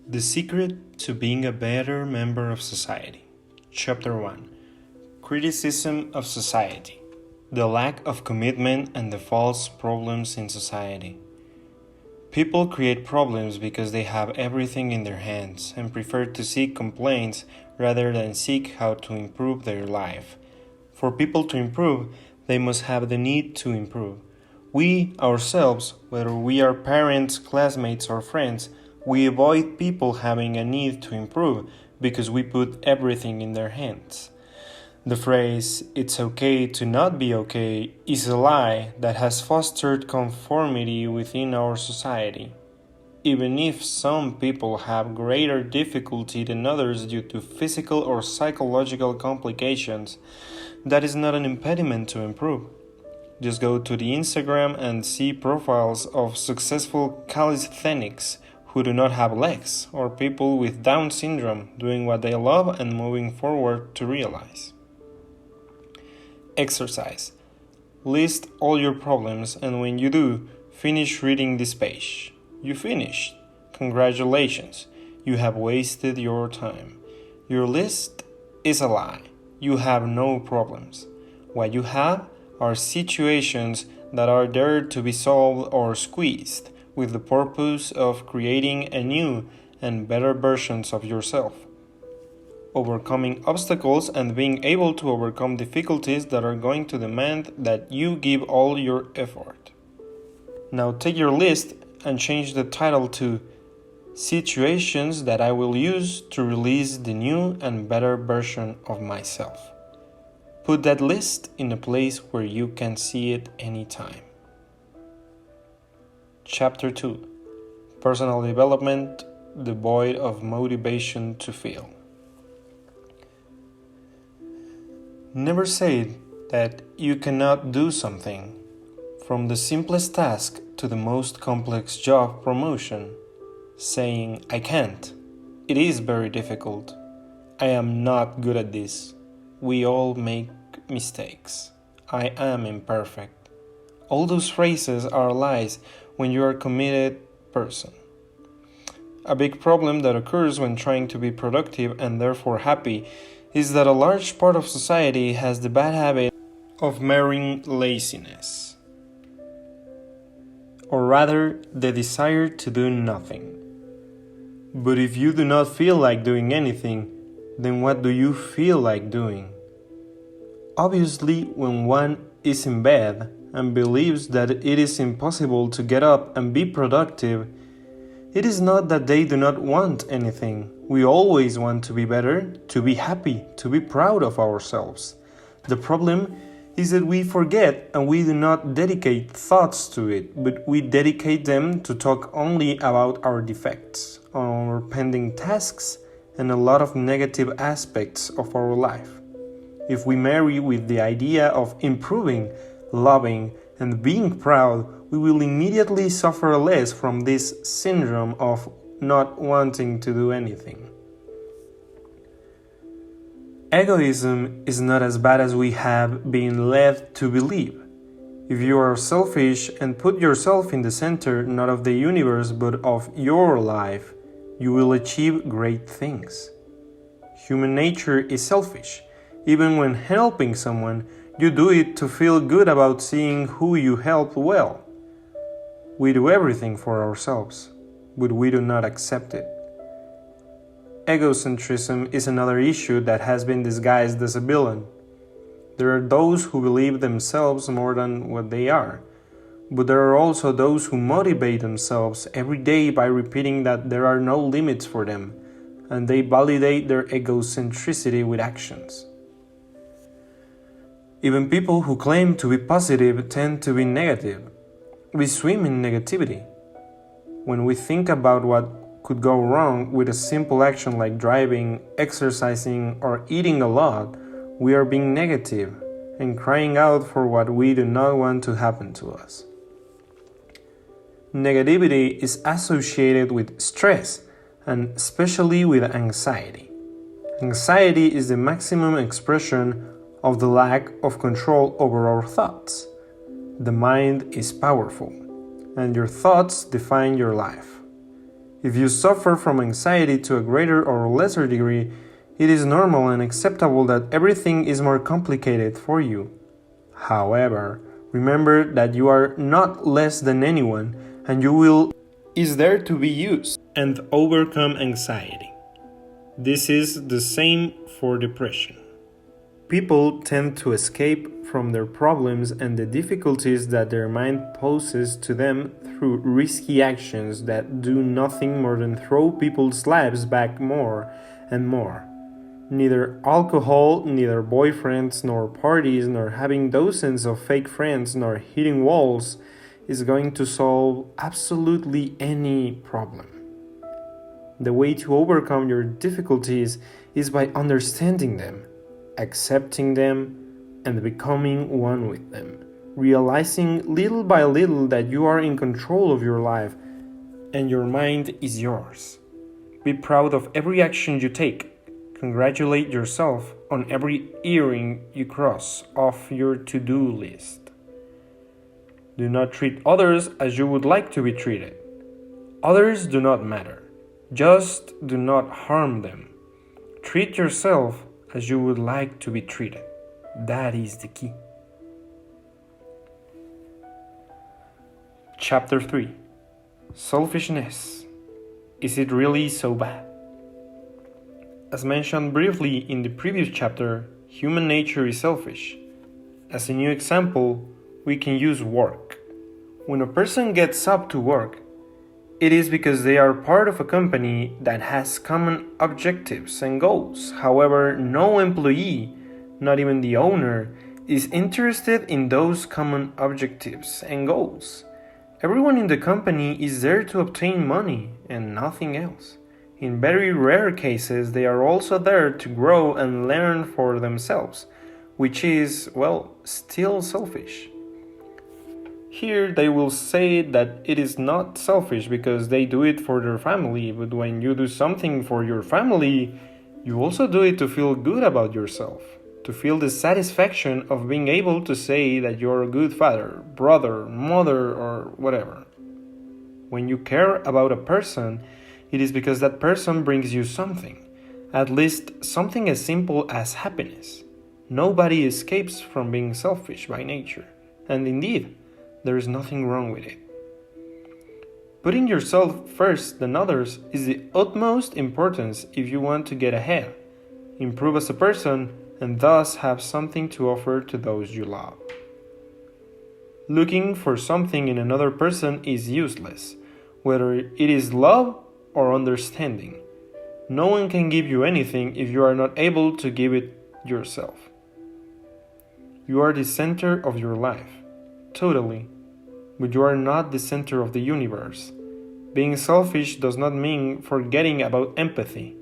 The Secret to Being a Better Member of Society. Chapter 1. Criticism of Society. The lack of commitment and the false problems in society. People create problems because they have everything in their hands and prefer to seek complaints rather than seek how to improve their life. For people to improve, they must have the need to improve. We, ourselves, whether we are parents, classmates, or friends, we avoid people having a need to improve because we put everything in their hands. The phrase, "it's okay to not be okay," is a lie that has fostered conformity within our society. Even if some people have greater difficulty than others due to physical or psychological complications, that is not an impediment to improve. Just go to the Instagram and see profiles of successful calisthenics who do not have legs, or people with Down syndrome doing what they love and moving forward to realize. Exercise. List all your problems, and when you do, finish reading this page. You finished. Congratulations. You have wasted your time. Your list is a lie. You have no problems. What you have are situations that are there to be solved or squeezed, with the purpose of creating a new and better versions of yourself. Overcoming obstacles and being able to overcome difficulties that are going to demand that you give all your effort. Now take your list and change the title to Situations that I will use to release the new and better version of myself. Put that list in a place where you can see it anytime. Chapter 2. Personal Development, Devoid of Motivation to Fail. Never say that you cannot do something. From the simplest task to the most complex job promotion, saying, "I can't. It is very difficult. I am not good at this. We all make mistakes. I am imperfect." All those phrases are lies when you are a committed person. A big problem that occurs when trying to be productive and therefore happy is that a large part of society has the bad habit of marrying laziness, or rather, the desire to do nothing. But if you do not feel like doing anything, then what do you feel like doing? Obviously, when one is in bed and believes that it is impossible to get up and be productive, it is not that they do not want anything. We always want to be better, to be happy, to be proud of ourselves. The problem is that we forget and we do not dedicate thoughts to it, but we dedicate them to talk only about our defects, our pending tasks, and a lot of negative aspects of our life. If we marry with the idea of improving, loving, and being proud, we will immediately suffer less from this syndrome of not wanting to do anything. Egoism is not as bad as we have been led to believe. If you are selfish and put yourself in the center not of the universe but of your life, you will achieve great things. Human nature is selfish. Even when helping someone, you do it to feel good about seeing who you helped well. We do everything for ourselves, but we do not accept it. Egocentrism is another issue that has been disguised as a villain. There are those who believe themselves more than what they are, but there are also those who motivate themselves every day by repeating that there are no limits for them, and they validate their egocentricity with actions. Even people who claim to be positive tend to be negative. We swim in negativity. When we think about what could go wrong with a simple action like driving, exercising, or eating a lot, we are being negative and crying out for what we do not want to happen to us. Negativity is associated with stress and especially with anxiety. Anxiety is the maximum expression of the lack of control over our thoughts. The mind is powerful, and your thoughts define your life. If you suffer from anxiety to a greater or lesser degree, it is normal and acceptable that everything is more complicated for you. However, remember that you are not less than anyone, and your will is there to be used and overcome anxiety. This is the same for depression. People tend to escape from their problems and the difficulties that their mind poses to them through risky actions that do nothing more than throw people's lives back more and more. Neither alcohol, neither boyfriends, nor parties, nor having dozens of fake friends, nor hitting walls is going to solve absolutely any problem. The way to overcome your difficulties is by understanding them, accepting them, and becoming one with them, realizing little by little that you are in control of your life and your mind is yours. Be proud of every action you take. Congratulate yourself on every earring you cross off your to-do list. Do not treat others as you would like to be treated. Others do not matter. Just do not harm them. Treat yourself as you would like to be treated. That is the key. Chapter 3. Selfishness. Is it really so bad? As mentioned briefly in the previous chapter, human nature is selfish. As a new example, we can use work. When a person gets up to work, it is because they are part of a company that has common objectives and goals. However, no employee, not even the owner, is interested in those common objectives and goals. Everyone in the company is there to obtain money and nothing else. In very rare cases, they are also there to grow and learn for themselves, which is, well, still selfish. Here they will say that it is not selfish because they do it for their family, but when you do something for your family, you also do it to feel good about yourself, to feel the satisfaction of being able to say that you're a good father, brother, mother, or whatever. When you care about a person, it is because that person brings you something, at least something as simple as happiness. Nobody escapes from being selfish by nature, and indeed, there is nothing wrong with it. Putting yourself first than others is the utmost importance if you want to get ahead, improve as a person, and thus have something to offer to those you love. Looking for something in another person is useless, whether it is love or understanding. No one can give you anything if you are not able to give it yourself. You are the center of your life, totally, but you are not the center of the universe. Being selfish does not mean forgetting about empathy.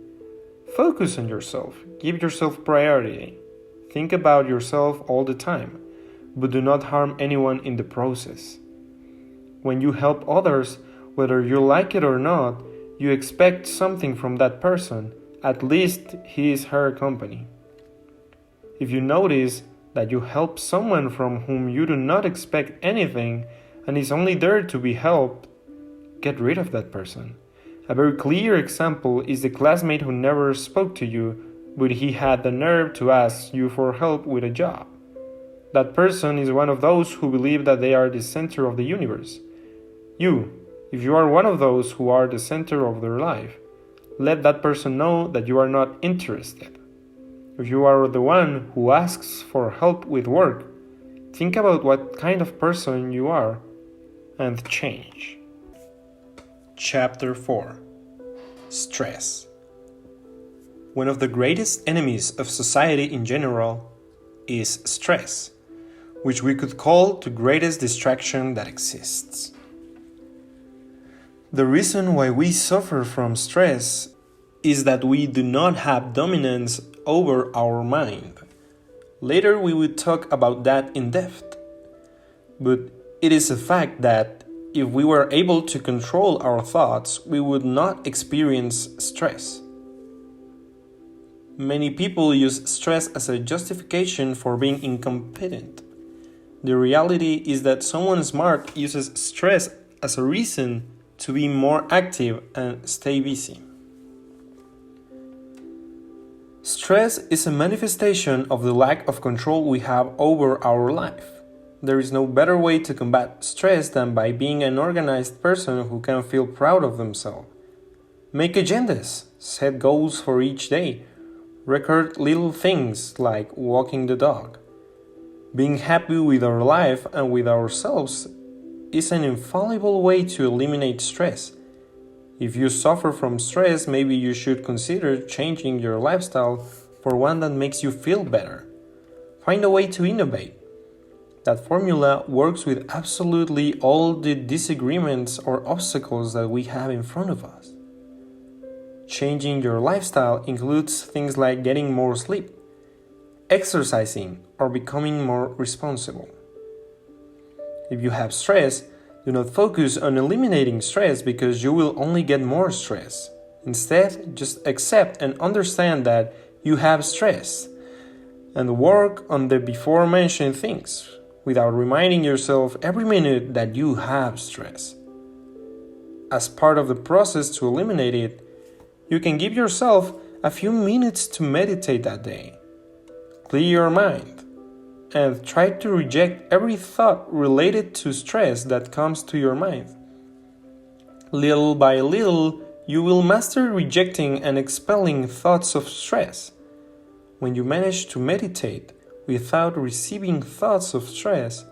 Focus on yourself, give yourself priority, think about yourself all the time, but do not harm anyone in the process. When you help others, whether you like it or not, you expect something from that person, at least his or her company. If you notice that you help someone from whom you do not expect anything and is only there to be helped, get rid of that person. A very clear example is the classmate who never spoke to you, but he had the nerve to ask you for help with a job. That person is one of those who believe that they are the center of the universe. If you are one of those who are the center of their life, let that person know that you are not interested. If you are the one who asks for help with work, think about what kind of person you are and change. Chapter 4. Stress. One of the greatest enemies of society in general is stress, which we could call the greatest distraction that exists. The reason why we suffer from stress is that we do not have dominance over our mind. Later we will talk about that in depth. But it is a fact that if we were able to control our thoughts, we would not experience stress. Many people use stress as a justification for being incompetent. The reality is that someone smart uses stress as a reason to be more active and stay busy. Stress is a manifestation of the lack of control we have over our life. There is no better way to combat stress than by being an organized person who can feel proud of themselves. Make agendas, set goals for each day, record little things like walking the dog. Being happy with our life and with ourselves is an infallible way to eliminate stress. If you suffer from stress, maybe you should consider changing your lifestyle for one that makes you feel better. Find a way to innovate. That formula works with absolutely all the disagreements or obstacles that we have in front of us. Changing your lifestyle includes things like getting more sleep, exercising, or becoming more responsible. If you have stress, do not focus on eliminating stress because you will only get more stress. Instead, just accept and understand that you have stress and work on the before mentioned things without reminding yourself every minute that you have stress. As part of the process to eliminate it, you can give yourself a few minutes to meditate that day. Clear your mind and try to reject every thought related to stress that comes to your mind. Little by little, you will master rejecting and expelling thoughts of stress. When you manage to meditate without receiving thoughts of stress,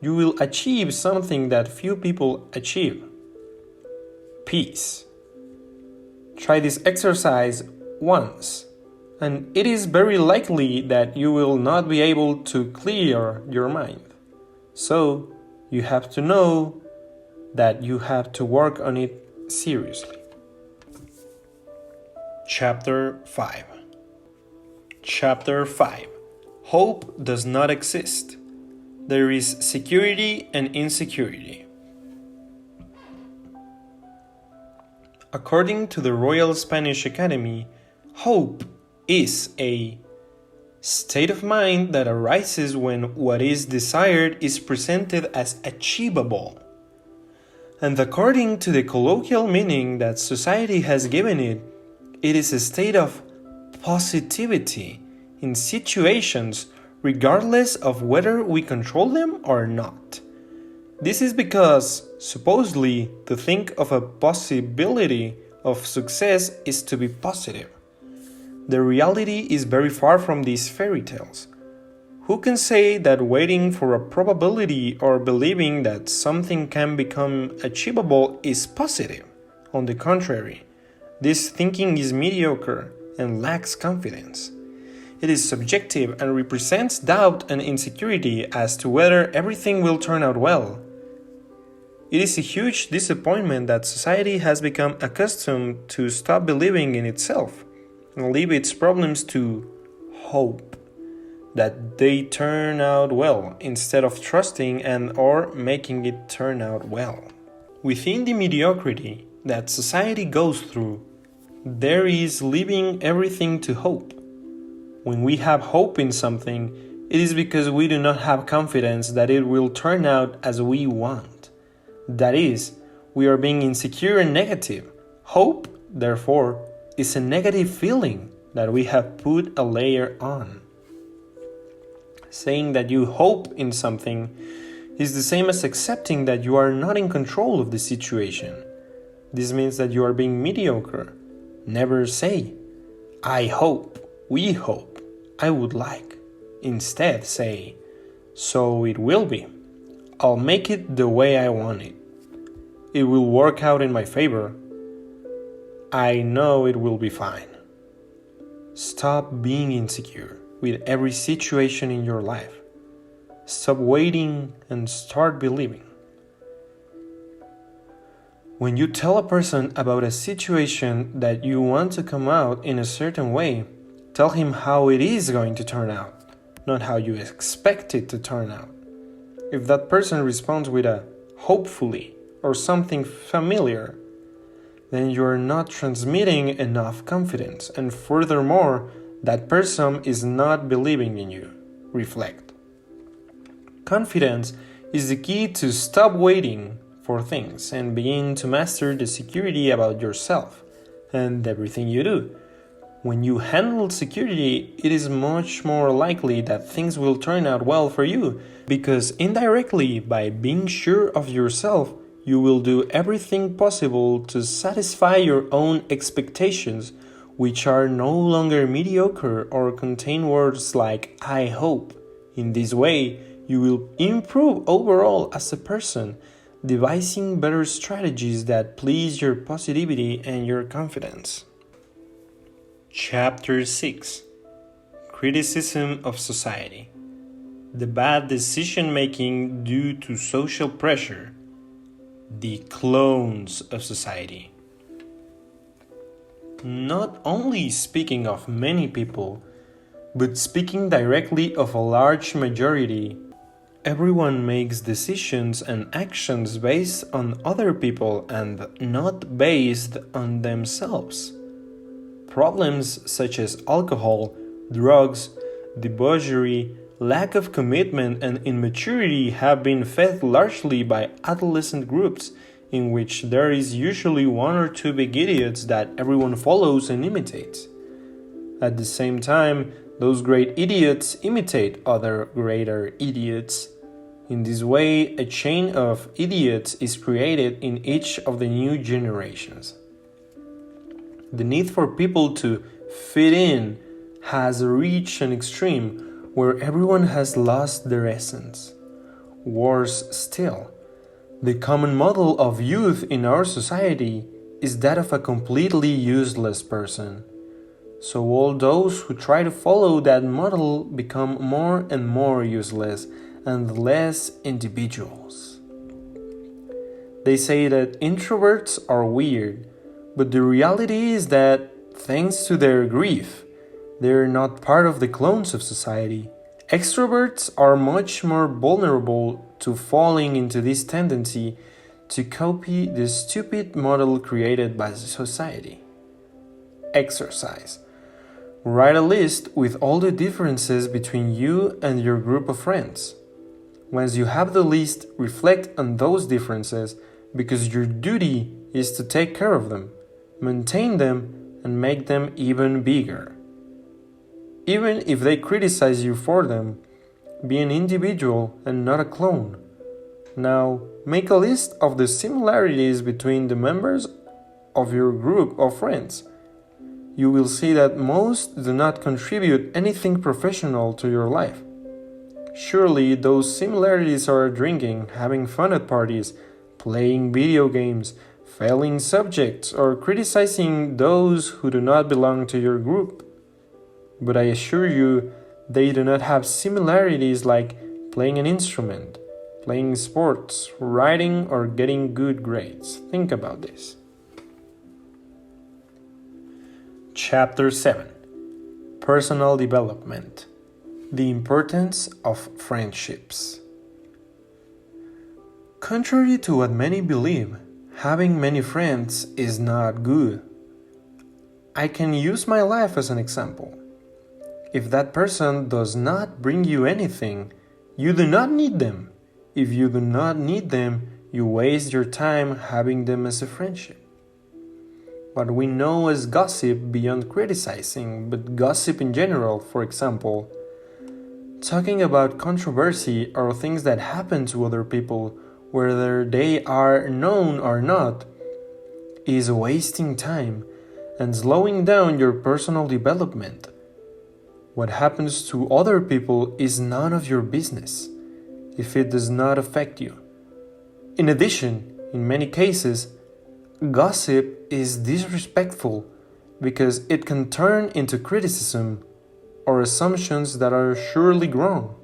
you will achieve something that few people achieve: peace. Try this exercise once, and it is very likely that you will not be able to clear your mind. So, you have to know that you have to work on it seriously. Chapter 5. Chapter 5. Hope does not exist. There is security and insecurity. According to the Royal Spanish Academy, hope is a state of mind that arises when what is desired is presented as achievable. And according to the colloquial meaning that society has given it, it is a state of positivity in situations regardless of whether we control them or not. This is because, supposedly, to think of a possibility of success is to be positive. The reality is very far from these fairy tales. Who can say that waiting for a probability or believing that something can become achievable is positive? On the contrary, this thinking is mediocre and lacks confidence. It is subjective and represents doubt and insecurity as to whether everything will turn out well. It is a huge disappointment that society has become accustomed to stop believing in itself and leave its problems to hope that they turn out well instead of trusting and or making it turn out well. Within the mediocrity that society goes through, there is leaving everything to hope. When we have hope in something, it is because we do not have confidence that it will turn out as we want. That is, we are being insecure and negative. Hope, therefore, is a negative feeling that we have put a layer on. Saying that you hope in something is the same as accepting that you are not in control of the situation. This means that you are being mediocre. Never say, I hope, we hope, I would like. Instead say, so it will be. I'll make it the way I want it. It will work out in my favor. I know it will be fine. Stop being insecure with every situation in your life. Stop waiting and start believing. When you tell a person about a situation that you want to come out in a certain way, tell him how it is going to turn out, not how you expect it to turn out. If that person responds with a hopefully or something familiar, then you are not transmitting enough confidence, and furthermore, that person is not believing in you. Reflect. Confidence is the key to stop waiting for things and begin to master the security about yourself and everything you do. When you handle security, it is much more likely that things will turn out well for you, because indirectly, by being sure of yourself, you will do everything possible to satisfy your own expectations, which are no longer mediocre or contain words like "I hope." In this way, you will improve overall as a person, devising better strategies that please your positivity and your confidence. Chapter 6: Criticism of Society. The bad decision making due to social pressure. The clones of society. Not only speaking of many people, but speaking directly of a large majority, everyone makes decisions and actions based on other people and not based on themselves. Problems such as alcohol, drugs, debauchery, lack of commitment, and immaturity have been fed largely by adolescent groups, in which there is usually one or two big idiots that everyone follows and imitates. At the same time, those great idiots imitate other greater idiots. In this way, a chain of idiots is created in each of the new generations. The need for people to fit in has reached an extreme where everyone has lost their essence. Worse still, the common model of youth in our society is that of a completely useless person. So all those who try to follow that model become more and more useless and less individuals. They say that introverts are weird, but the reality is that, thanks to their grief, they're not part of the clones of society. Extroverts are much more vulnerable to falling into this tendency to copy the stupid model created by society. Exercise. Write a list with all the differences between you and your group of friends. Once you have the list, reflect on those differences, because your duty is to take care of them, maintain them, and make them even bigger. Even if they criticize you for them, be an individual and not a clone. Now, make a list of the similarities between the members of your group of friends. You will see that most do not contribute anything professional to your life. Surely those similarities are drinking, having fun at parties, playing video games, failing subjects, or criticizing those who do not belong to your group. But I assure you, they do not have similarities like playing an instrument, playing sports, writing, or getting good grades. Think about this. Chapter 7: Personal Development. The Importance of Friendships. Contrary to what many believe, having many friends is not good. I can use my life as an example. If that person does not bring you anything, you do not need them. If you do not need them, you waste your time having them as a friendship. What we know as gossip beyond criticizing, but gossip in general, for example, talking about controversy or things that happen to other people, whether they are known or not, is wasting time and slowing down your personal development. What happens to other people is none of your business if it does not affect you. In addition, in many cases, gossip is disrespectful because it can turn into criticism or assumptions that are surely wrong.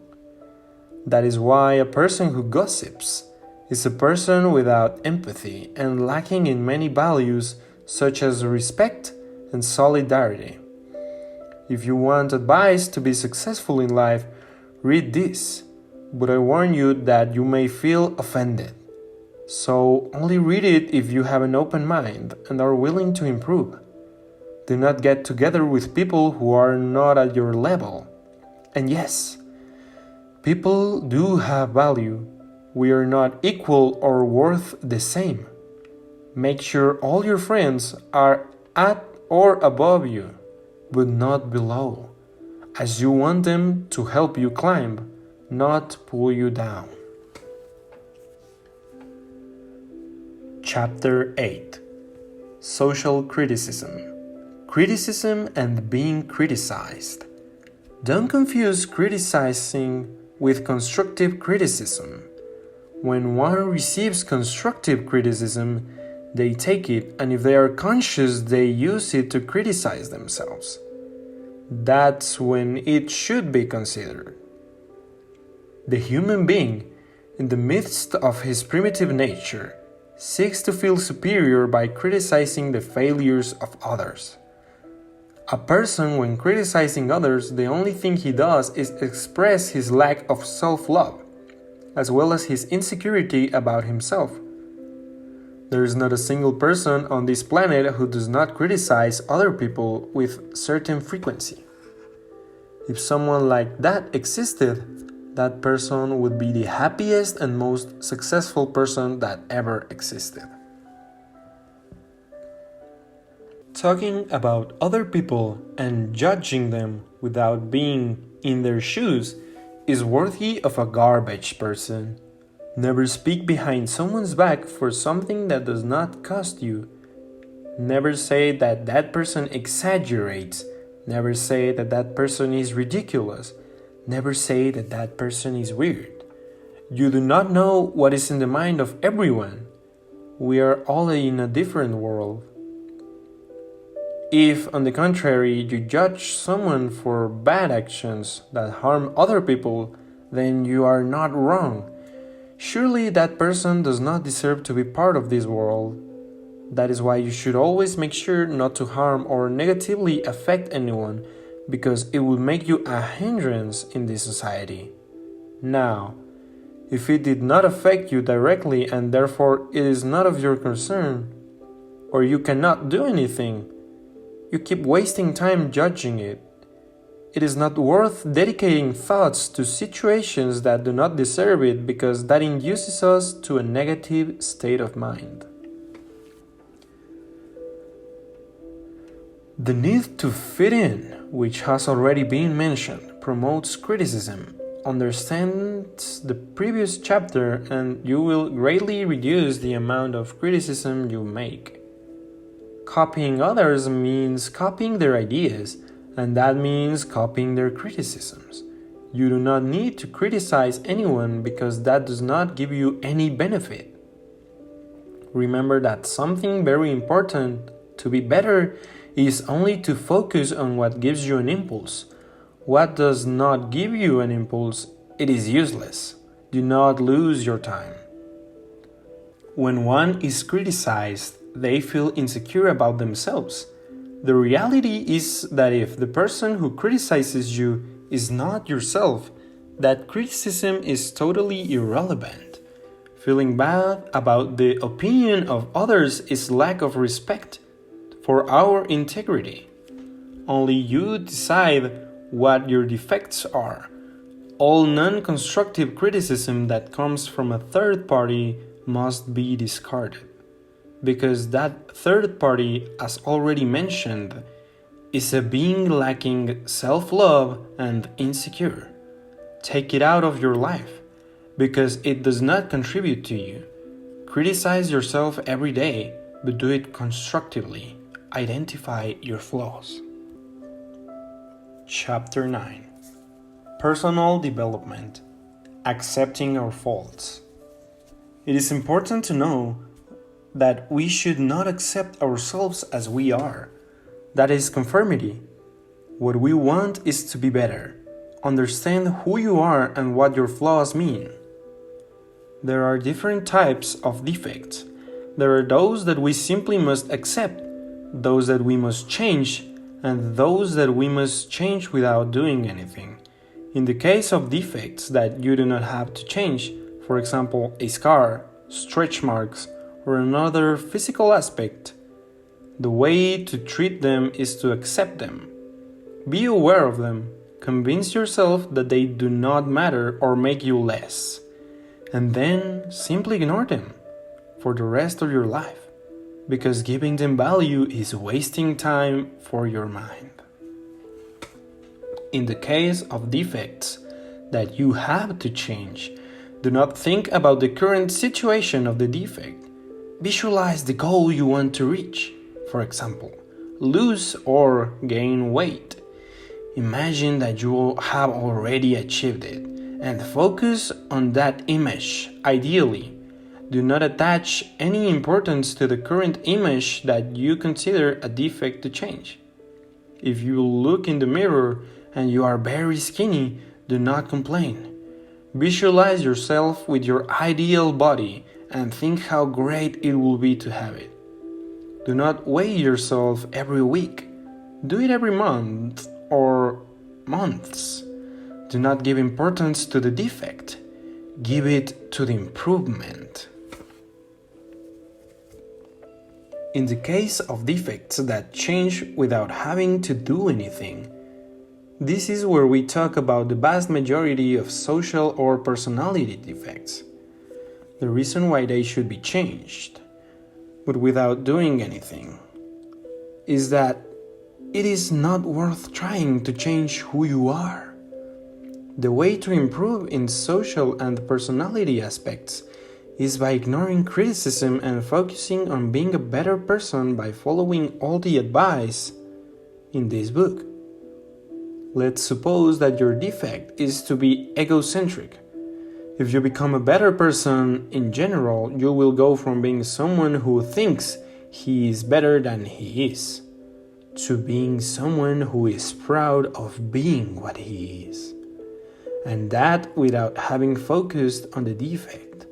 That is why a person who gossips is a person without empathy and lacking in many values such as respect and solidarity. If you want advice to be successful in life, read this, but I warn you that you may feel offended. So only read it if you have an open mind and are willing to improve. Do not get together with people who are not at your level. And yes, people do have value, We are not equal or worth the same. Make sure all your friends are at or above you, but not below, as you want them to help you climb, not pull you down. Chapter 8. Social Criticism. Criticism and being criticized. Don't confuse criticizing with constructive criticism. When one receives constructive criticism, they take it, and if they are conscious, they use it to criticize themselves. That's when it should be considered. The human being, in the midst of his primitive nature, seeks to feel superior by criticizing the failures of others. A person, when criticizing others, the only thing he does is express his lack of self-love, as well as his insecurity about himself. There is not a single person on this planet who does not criticize other people with certain frequency. If someone like that existed, that person would be the happiest and most successful person that ever existed. Talking about other people and judging them without being in their shoes is worthy of a garbage person. Never speak behind someone's back for something that does not cost you. Never say that that person exaggerates. Never say that that person is ridiculous. Never say that that person is weird. You do not know what is in the mind of everyone. We are all in a different world. If, on the contrary, you judge someone for bad actions that harm other people, then you are not wrong. Surely that person does not deserve to be part of this world. That is why you should always make sure not to harm or negatively affect anyone, because it will make you a hindrance in this society. Now, if it did not affect you directly and therefore it is not of your concern, or you cannot do anything, you keep wasting time judging it. It is not worth dedicating thoughts to situations that do not deserve it, because that induces us to a negative state of mind. The need to fit in, which has already been mentioned, promotes criticism. Understand the previous chapter and you will greatly reduce the amount of criticism you make. Copying others means copying their ideas, and that means copying their criticisms. You do not need to criticize anyone because that does not give you any benefit. Remember that something very important to be better is only to focus on what gives you an impulse. What does not give you an impulse, it is useless. Do not lose your time. When one is criticized, they feel insecure about themselves. The reality is that if the person who criticizes you is not yourself, that criticism is totally irrelevant. Feeling bad about the opinion of others is lack of respect for our integrity. Only you decide what your defects are. All non-constructive criticism that comes from a third party must be discarded, because that third party, as already mentioned, is a being lacking self-love and insecure. Take it out of your life, because it does not contribute to you. Criticize yourself every day, but do it constructively. Identify your flaws. Chapter 9. Personal Development. Accepting our faults. It is important to know that we should not accept ourselves as we are. That is conformity. What we want is to be better. Understand who you are and what your flaws mean. There are different types of defects. There are those that we simply must accept, those that we must change, and those that we must change without doing anything. In the case of defects that you do not have to change, for example, a scar, stretch marks, or another physical aspect, the way to treat them is to accept them. Be aware of them. Convince yourself that they do not matter or make you less. and then simply ignore them for the rest of your life, because giving them value is wasting time for your mind. In the case of defects that you have to change, do not think about the current situation of the defect. Visualize the goal you want to reach. For example, lose or gain weight. Imagine that you have already achieved it and focus on that image, ideally. Do not attach any importance to the current image that you consider a defect to change. If you look in the mirror and you are very skinny, do not complain. Visualize yourself with your ideal body and think how great it will be to have it. Do not weigh yourself every week. Do it every month or months. Do not give importance to the defect. Give it to the improvement. In the case of defects that change without having to do anything, this is where we talk about the vast majority of social or personality defects. The reason why they should be changed, but without doing anything, is that it is not worth trying to change who you are. The way to improve in social and personality aspects is by ignoring criticism and focusing on being a better person by following all the advice in this book. Let's suppose that your defect is to be egocentric. If you become a better person in general, you will go from being someone who thinks he is better than he is, to being someone who is proud of being what he is. And that without having focused on the defect.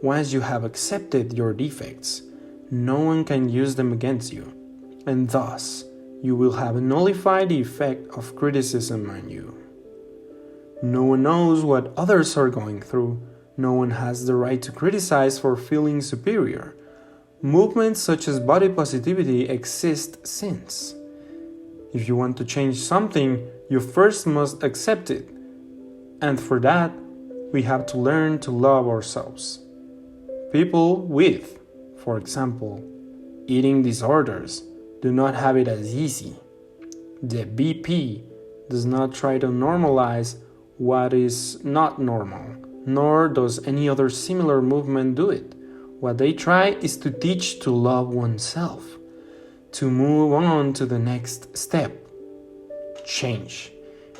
Once you have accepted your defects, no one can use them against you, and thus you will have nullified the effect of criticism on you. No one knows what others are going through. No one has the right to criticize for feeling superior. Movements such as body positivity exist since. If you want to change something, you first must accept it. And for that, we have to learn to love ourselves. People with, for example, eating disorders do not have it as easy. The BP does not try to normalize what is not normal, nor does any other similar movement do it. What they try is to teach to love oneself, to move on to the next step, change.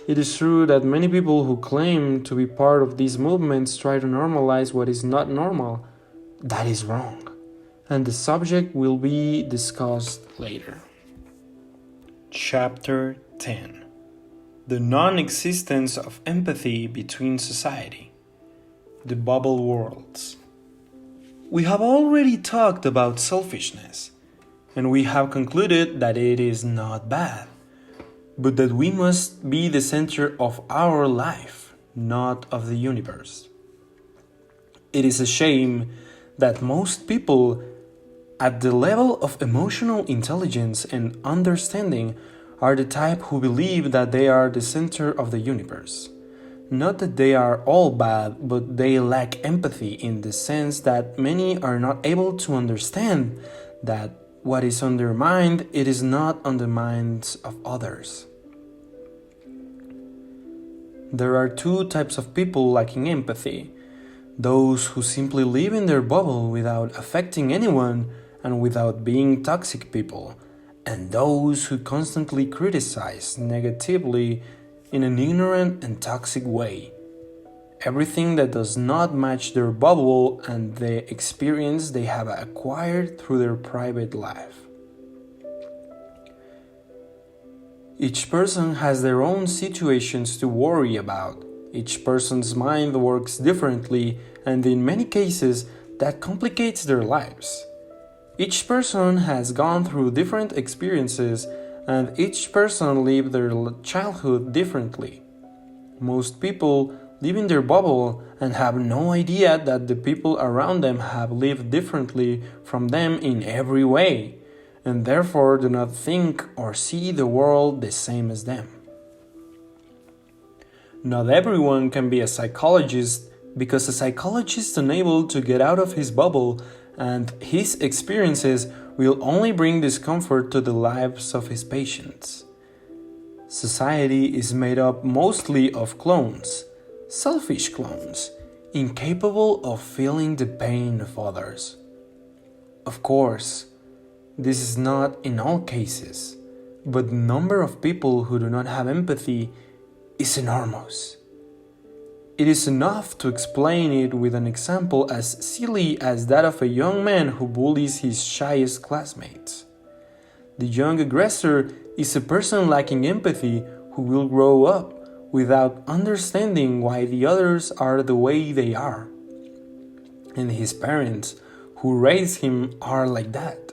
It is true that many people who claim to be part of these movements try to normalize what is not normal. That is wrong, and the subject will be discussed later. Chapter 10. The non-existence of empathy between society. The bubble worlds. We have already talked about selfishness, and we have concluded that it is not bad, but that we must be the center of our life, not of the universe. It is a shame that most people at the level of emotional intelligence and understanding are the type who believe that they are the center of the universe. Not that they are all bad, but they lack empathy in the sense that many are not able to understand that what is on their mind, it is not on the minds of others. There are two types of people lacking empathy: those who simply live in their bubble without affecting anyone and without being toxic people, and those who constantly criticize negatively in an ignorant and toxic way everything that does not match their bubble and the experience they have acquired through their private life. Each person has their own situations to worry about. Each person's mind works differently, and in many cases, that complicates their lives. Each person has gone through different experiences, and each person lived their childhood differently. Most people live in their bubble and have no idea that the people around them have lived differently from them in every way, and therefore do not think or see the world the same as them. Not everyone can be a psychologist because a psychologist is unable to get out of his bubble and his experiences will only bring discomfort to the lives of his patients. Society is made up mostly of clones, selfish clones, incapable of feeling the pain of others. Of course, this is not in all cases, but the number of people who do not have empathy is enormous. It is enough to explain it with an example as silly as that of a young man who bullies his shyest classmates. The young aggressor is a person lacking empathy who will grow up without understanding why the others are the way they are. And his parents, who raised him, are like that.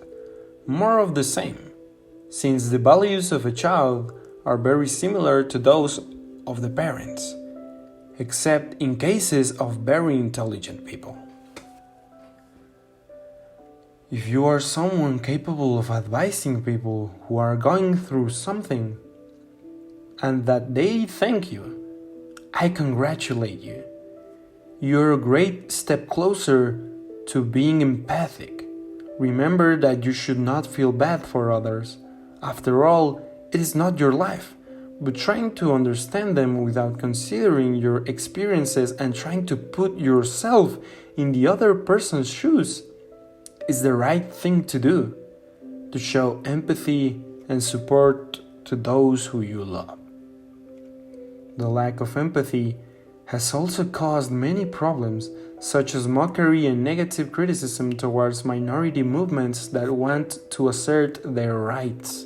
More of the same, since the values of a child are very similar to those of the parents, except in cases of very intelligent people. If you are someone capable of advising people who are going through something and that they thank you, I congratulate you. You're a great step closer to being empathic. Remember that you should not feel bad for others. After all, it is not your life, but trying to understand them without considering your experiences and trying to put yourself in the other person's shoes is the right thing to do, to show empathy and support to those who you love. The lack of empathy has also caused many problems, such as mockery and negative criticism towards minority movements that want to assert their rights.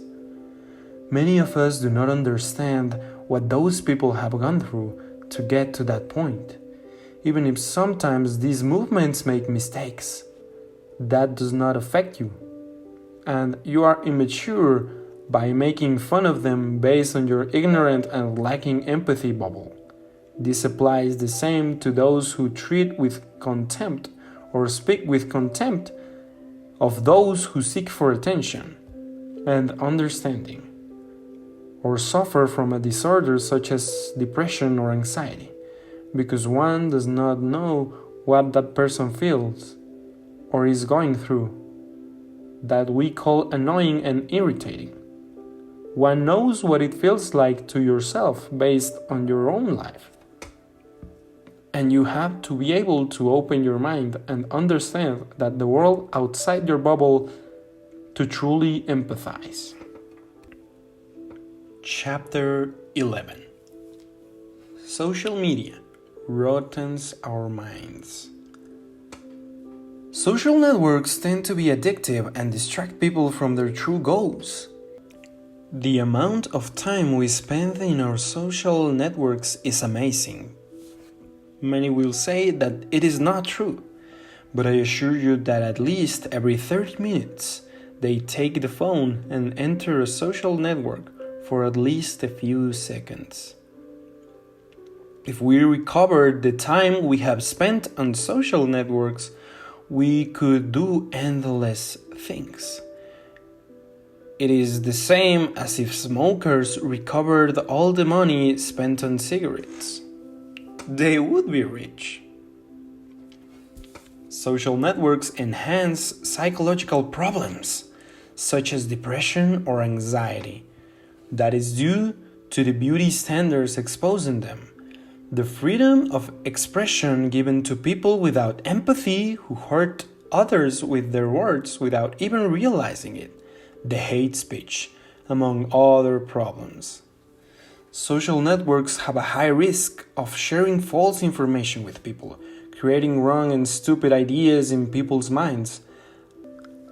Many of us do not understand what those people have gone through to get to that point, even if sometimes these movements make mistakes. That does not affect you, and you are immature by making fun of them based on your ignorant and lacking empathy bubble. This applies the same to those who treat with contempt or speak with contempt of those who seek for attention and understanding, or suffer from a disorder such as depression or anxiety, because one does not know what that person feels or is going through, that we call annoying and irritating. One knows what it feels like to yourself based on your own life. And you have to be able to open your mind and understand that the world outside your bubble to truly empathize. Chapter 11. Social media rottens our minds. Social networks tend to be addictive and distract people from their true goals. The amount of time we spend in our social networks is amazing. Many will say that it is not true, but I assure you that at least every 30 minutes they take the phone and enter a social network for at least a few seconds. If we recovered the time we have spent on social networks, we could do endless things. It is the same as if smokers recovered all the money spent on cigarettes. They would be rich. Social networks enhance psychological problems, such as depression or anxiety, that is due to the beauty standards exposing them. The freedom of expression given to people without empathy who hurt others with their words without even realizing it. The hate speech, among other problems. Social networks have a high risk of sharing false information with people, creating wrong and stupid ideas in people's minds.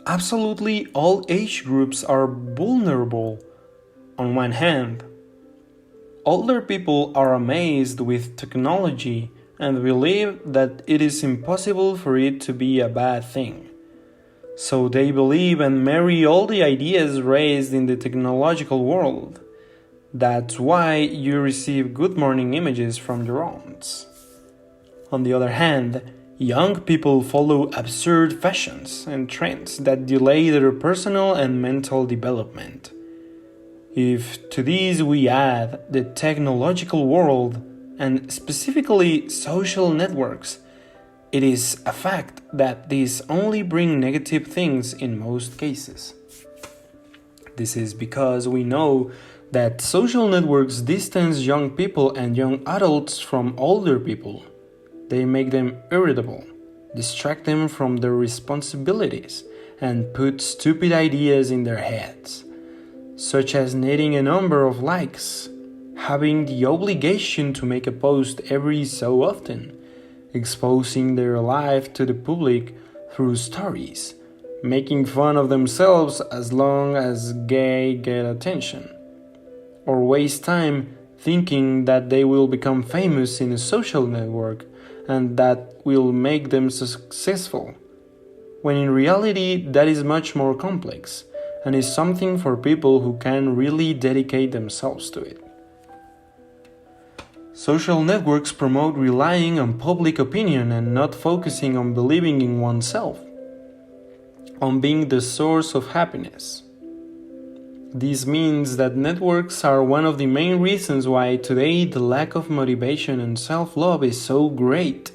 Absolutely all age groups are vulnerable. On one hand, older people are amazed with technology and believe that it is impossible for it to be a bad thing. So they believe and marry all the ideas raised in the technological world. That's why you receive good morning images from your aunts. On the other hand, young people follow absurd fashions and trends that delay their personal and mental development. If to these we add the technological world, and specifically social networks, it is a fact that these only bring negative things in most cases. This is because we know that social networks distance young people and young adults from older people. They make them irritable, distract them from their responsibilities, and put stupid ideas in their heads, such as needing a number of likes, having the obligation to make a post every so often, exposing their life to the public through stories, making fun of themselves as long as they get attention, or waste time thinking that they will become famous in a social network and that will make them successful, when in reality that is much more complex and is something for people who can really dedicate themselves to it. Social networks promote relying on public opinion and not focusing on believing in oneself, on being the source of happiness. This means that networks are one of the main reasons why today the lack of motivation and self-love is so great.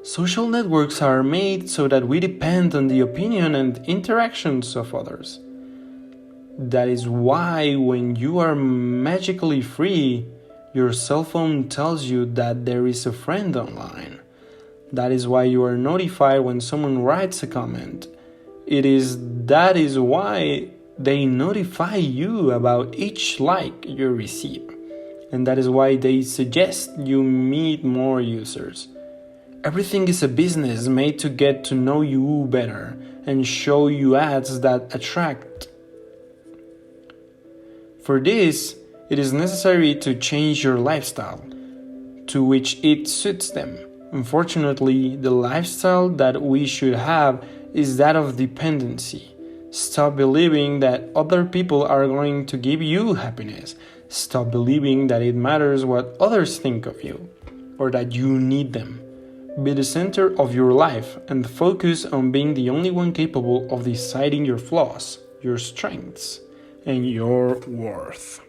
Social networks are made so that we depend on the opinion and interactions of others. That is why when you are magically free, your cell phone tells you that there is a friend online. That is why you are notified when someone writes a comment. That is why they notify you about each like you receive. And that is why they suggest you meet more users. Everything is a business made to get to know you better and show you ads that attract. For this, it is necessary to change your lifestyle to which it suits them. Unfortunately, the lifestyle that we should have is that of dependency. Stop believing that other people are going to give you happiness. Stop believing that it matters what others think of you or that you need them. Be the center of your life and focus on being the only one capable of deciding your flaws, your strengths, and your worth.